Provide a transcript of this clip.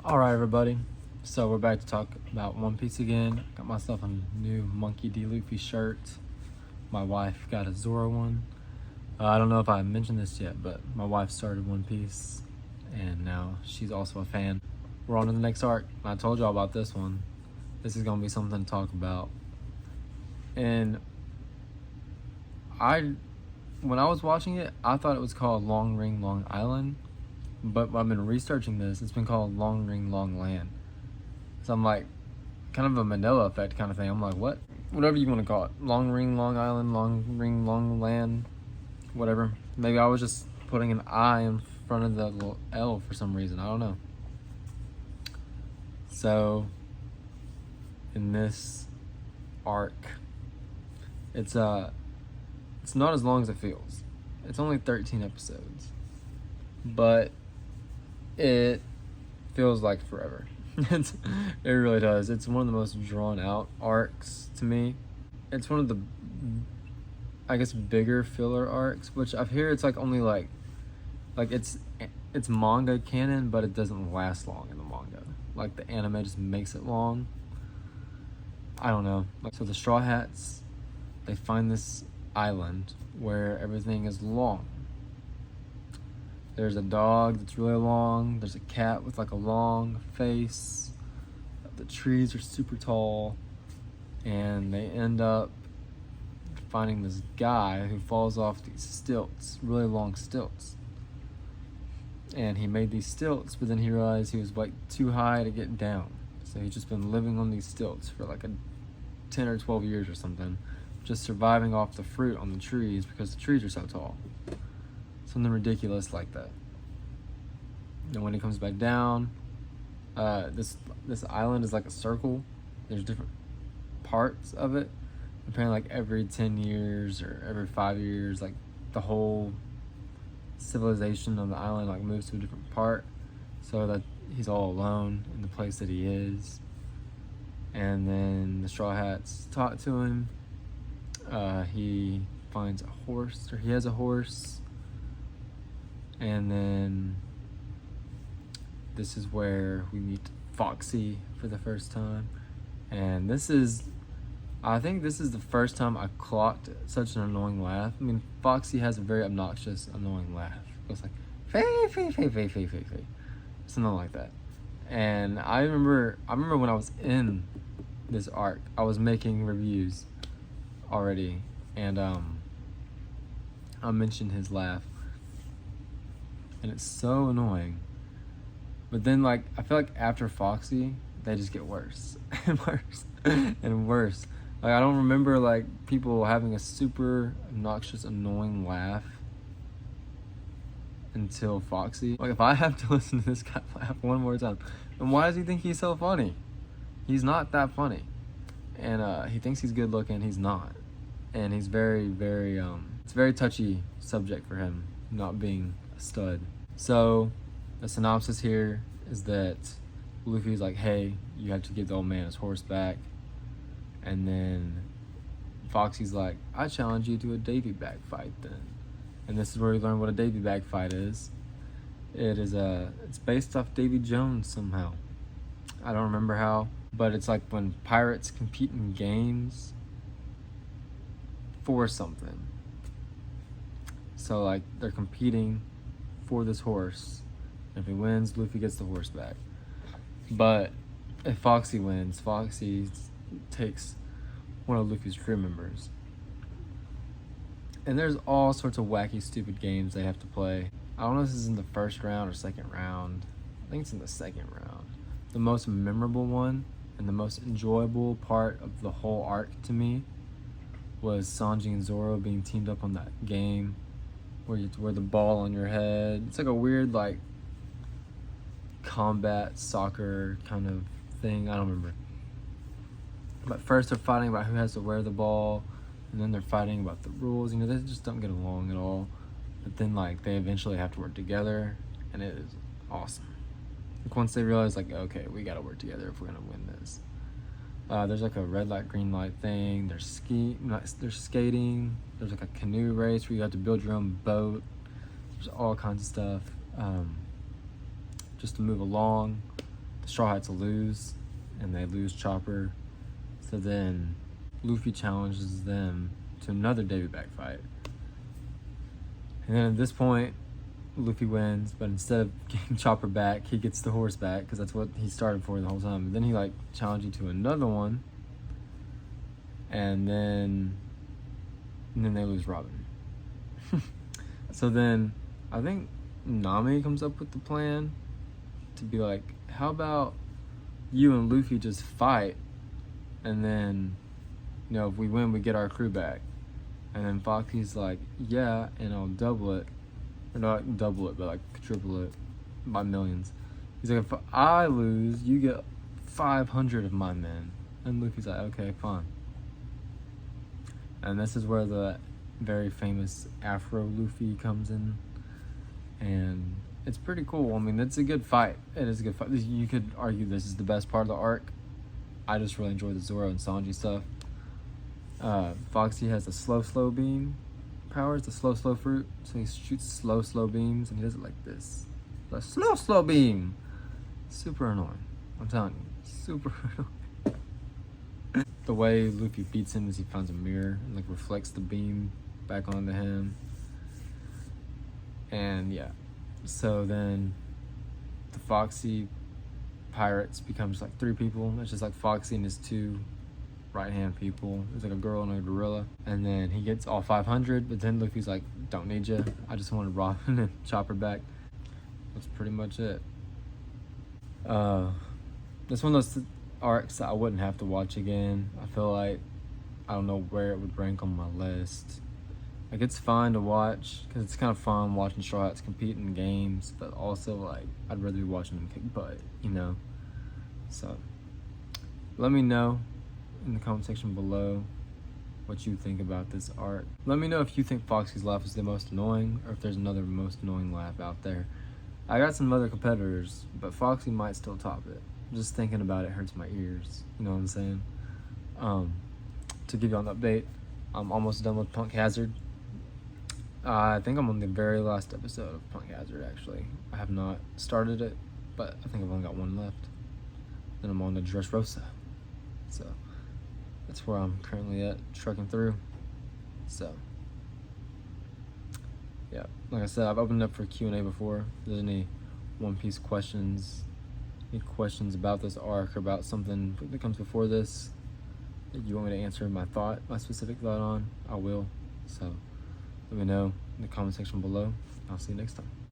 Alright everybody, so we're back to talk about One Piece again. Got myself a new Monkey D. Luffy shirt. My wife got a Zoro one. I don't know if I mentioned this yet, but my wife started One Piece and now she's also a fan. We're on to the next arc. I told y'all about this one. This is going to be something to talk about. And when I was watching it, I thought it was called Long Ring Long Island. But I've been researching this. It's been called Long Ring Long Land. So I'm like, kind of a Mandela effect kind of thing. I'm like, what? Whatever you want to call it. Long Ring Long Island, Long Ring Long Land, whatever. Maybe I was just putting an I in front of the little L for some reason. I don't know. So, in this arc, it's not as long as it feels. It's only 13 episodes. But it feels like forever. It really does. It's one of the most drawn out arcs to me. It's one of the, I guess, bigger filler arcs, which I've heard it's like only like it's manga canon, but it doesn't last long in the manga. Like the anime just makes it long. I don't know. So the Straw Hats, they find this island where everything is long. There's a dog that's really long. There's a cat with like a long face. The trees are super tall. And they end up finding this guy who falls off these stilts, really long stilts. And he made these stilts, but then he realized he was like too high to get down. So he's just been living on these stilts for like 10 or 12 years or something. Just surviving off the fruit on the trees because the trees are so tall. Something ridiculous like that. And when he comes back down, this island is like a circle. There's different parts of it. Apparently, like every 10 years or every 5 years, like the whole civilization of the island like moves to a different part, so that he's all alone in the place that he is. And then the Straw Hats talk to him. He finds a horse, or he has a horse. And then this is where we meet Foxy for the first time. And I think this is the first time I clocked such an annoying laugh. I mean, Foxy has a very obnoxious, annoying laugh. It goes like, fey, fey, fey, fey, fey, fey, fey. Something like that. And I remember when I was in this arc, I was making reviews already. And I mentioned his laugh. And it's so annoying. But then, like, I feel like after Foxy, they just get worse and worse and worse. Like, I don't remember, like, people having a super obnoxious, annoying laugh until Foxy. Like, if I have to listen to this guy laugh one more time, then why does he think he's so funny? He's not that funny. And he thinks he's good looking. He's not. And he's very, very, it's a very touchy subject for him, not being a stud. So, the synopsis here is that Luffy's like, hey, you have to give the old man his horse back. And then Foxy's like, I challenge you to a Davy bag fight then. And this is where we learn what a Davy bag fight is. It's based off Davy Jones somehow. I don't remember how, but it's like when pirates compete in games for something. So like they're competing for this horse. If he wins, Luffy gets the horse back. But if Foxy wins, Foxy takes one of Luffy's crew members. And there's all sorts of wacky, stupid games they have to play. I don't know if this is in the first round or second round. I think it's in the second round. The most memorable one and the most enjoyable part of the whole arc to me was Sanji and Zoro being teamed up on that game where you have to wear the ball on your head. It's like a weird, like, combat soccer kind of thing. I don't remember. But first they're fighting about who has to wear the ball, and then they're fighting about the rules. You know, they just don't get along at all. But then, like, they eventually have to work together, and it is awesome. Like, once they realize, like, okay, we gotta work together if we're gonna win this. There's like a red light, green light thing. There's skating. There's like a canoe race where you have to build your own boat. There's all kinds of stuff just to move along. the Straw Hats lose, and they lose Chopper. So then Luffy challenges them to another Davy back fight. And then at this point, Luffy wins, but instead of getting Chopper back, he gets the horse back, because that's what he started for the whole time. And then he like challenged you to another one, and then they lose Robin. So then I think Nami comes up with the plan to be like, how about you and Luffy just fight, and then, you know, if we win, we get our crew back. And then Foxy's like, yeah, and I'll double it. Or not double it, but like triple it by millions. He's like, if I lose, you get 500 of my men. And Luffy's like, okay, fine. And this is where the very famous Afro Luffy comes in. And it's pretty cool. I mean, it's a good fight. It is a good fight. You could argue this is the best part of the arc. I just really enjoy the Zoro and Sanji stuff. Foxy has the slow beam powers, the slow fruit. So he shoots slow beams, and he does it like this. The slow beam. Super annoying. I'm telling you, super annoying. The way Luffy beats him is he finds a mirror and like reflects the beam back onto him. And yeah, so then the Foxy pirates becomes like 3 people. It's just like Foxy and his 2 right-hand people. There's like a girl and a gorilla. And then he gets all 500, but then Luffy's like, don't need you. I just wanted Robin and Chopper back. That's pretty much it. This one of those arcs that I wouldn't have to watch again. I feel like I don't know where it would rank on my list. Like, it's fine to watch because it's kind of fun watching Straw Hats compete in games, but also like I'd rather be watching them kick butt, you know. So let me know in the comment section below what you think about this arc. Let me know if you think Foxy's laugh is the most annoying, or if there's another most annoying laugh out there. I got some other competitors, but Foxy might still top it. Just thinking about it hurts my ears. You know what I'm saying? To give you an update, I'm almost done with Punk Hazard. I think I'm on the very last episode of Punk Hazard, actually. I have not started it, but I think I've only got one left. Then I'm on the Dressrosa. So that's where I'm currently at, trucking through. So yeah, like I said, I've opened up for Q&A before. If there's any One Piece questions, any questions about this arc or about something that comes before this that you want me to answer my specific thought on, I will. So let me know in the comment section below. I'll see you next time.